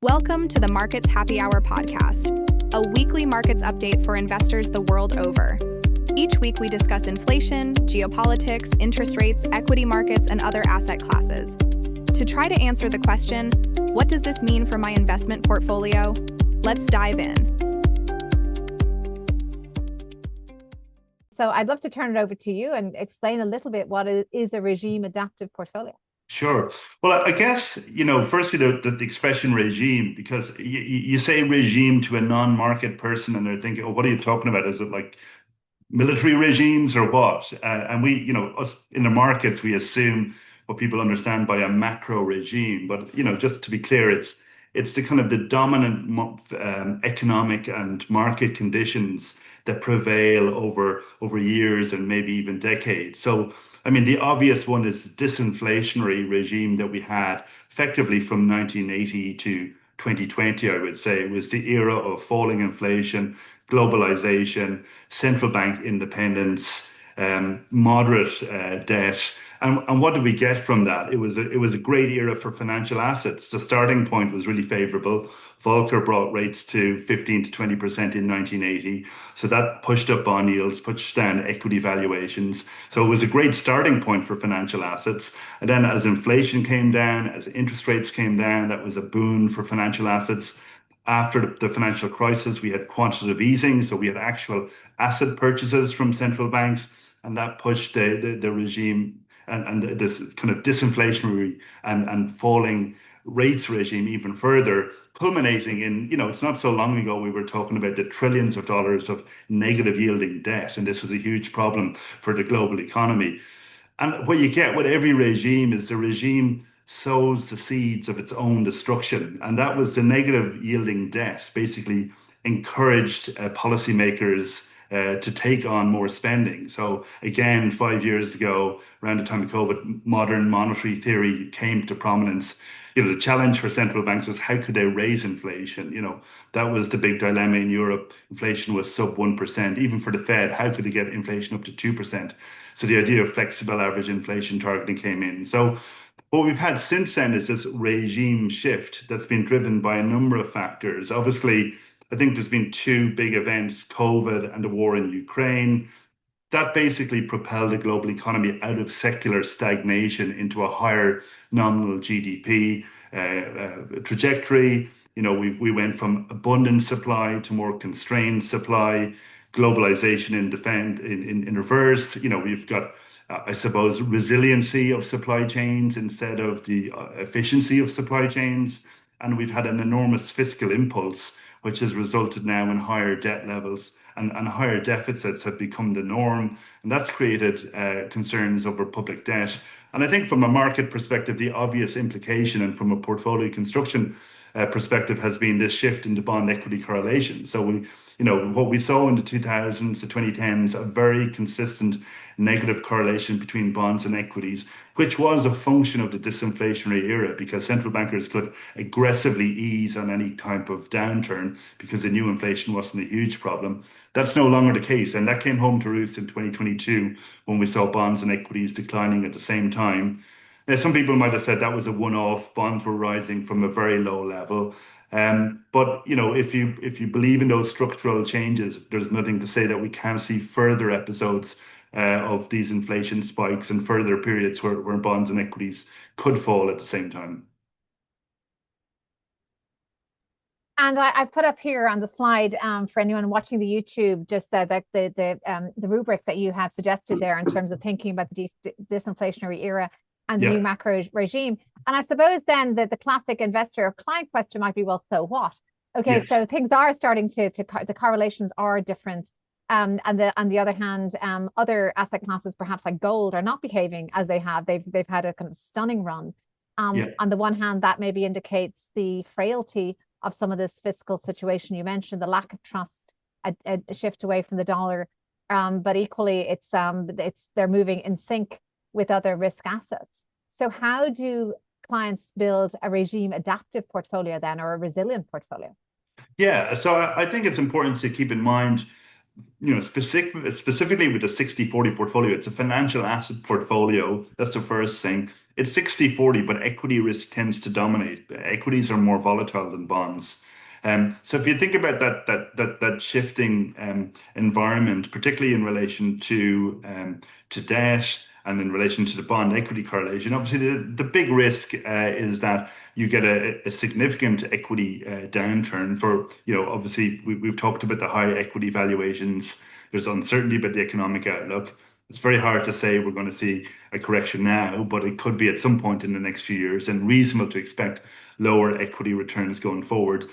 Welcome to the Markets Happy Hour podcast, a weekly markets update for investors the world over. Each week we discuss inflation, geopolitics, interest rates, equity markets, and other asset classes. To try to answer the question, what does this mean for my investment portfolio? Let's dive in. So I'd love to turn it over to you and explain a little bit what is a regime adaptive portfolio. Sure. Well, I guess, firstly, the expression regime, because you say regime to a non-market person and they're thinking, oh, what are you talking about? Is it like military regimes or what? And us in the markets, we assume what people understand by a macro regime. But, just to be clear, it's the kind of the dominant economic and market conditions that prevail over years and maybe even decades. So, I mean, the obvious one is the disinflationary regime that we had effectively from 1980 to 2020, I would say. It was the era of falling inflation, globalization, central bank independence, moderate debt. And what did we get from that? It was a great era for financial assets. The starting point was really favorable. Volcker brought rates to 15 to 20% in 1980. So that pushed up bond yields, pushed down equity valuations. So it was a great starting point for financial assets. And then as inflation came down, as interest rates came down, that was a boon for financial assets. After the financial crisis, we had quantitative easing. So we had actual asset purchases from central banks, and that pushed the regime and this kind of disinflationary and falling rates regime even further, culminating in, it's not so long ago we were talking about the trillions of dollars of negative yielding debt, and this was a huge problem for the global economy. And what you get with every regime is the regime sows the seeds of its own destruction. And that was the negative yielding debt basically encouraged policymakers to take on more spending. So again, 5 years ago, around the time of COVID, modern monetary theory came to prominence. The challenge for central banks was how could they raise inflation? That was the big dilemma in Europe. Inflation was sub 1%. Even for the Fed, how could they get inflation up to 2%? So the idea of flexible average inflation targeting came in. So what we've had since then is this regime shift that's been driven by a number of factors. Obviously, I think there's been two big events, COVID and the war in Ukraine. That basically propelled the global economy out of secular stagnation into a higher nominal GDP trajectory. We went from abundant supply to more constrained supply, globalization in reverse. We've got, I suppose, resiliency of supply chains instead of the efficiency of supply chains. And we've had an enormous fiscal impulse, which has resulted now in higher debt levels, and higher deficits have become the norm. And that's created concerns over public debt. And I think from a market perspective, the obvious implication and from a portfolio construction perspective has been this shift into bond equity correlation. So what we saw in the 2000s to 2010s, a very consistent negative correlation between bonds and equities, which was a function of the disinflationary era because central bankers could aggressively ease on any type of downturn because they knew inflation wasn't a huge problem. That's no longer the case. And that came home to roost in 2022 when we saw bonds and equities declining at the same time. Now, some people might have said that was a one-off. Bonds were rising from a very low level. But if you believe in those structural changes, there's nothing to say that we can't see further episodes of these inflation spikes and further periods where bonds and equities could fall at the same time. And I put up here on the slide for anyone watching the YouTube, just the rubric that you have suggested there in terms of thinking about the disinflationary era and the new macro regime. And I suppose then that the classic investor or client question might be, well, so what? Okay, yes. So things are starting the correlations are different. And on the other hand, other asset classes, perhaps like gold, are not behaving as they have. They've had a kind of stunning run. On the one hand, that maybe indicates the frailty of some of this fiscal situation. You mentioned the lack of trust, a shift away from the dollar, but equally, they're moving in sync with other risk assets. So how do clients build a regime adaptive portfolio then, or a resilient portfolio? Yeah, so I think it's important to keep in mind specifically with the 60/40 portfolio, it's a financial asset portfolio. That's the first thing. It's 60/40, but equity risk tends to dominate. Equities are more volatile than bonds. So if you think about that shifting environment, particularly in relation to debt and in relation to the bond equity correlation, obviously the big risk is that you get a significant equity downturn for, obviously we've talked about the high equity valuations. There's uncertainty about the economic outlook. It's very hard to say we're going to see a correction now, but it could be at some point in the next few years, and reasonable to expect lower equity returns going forward.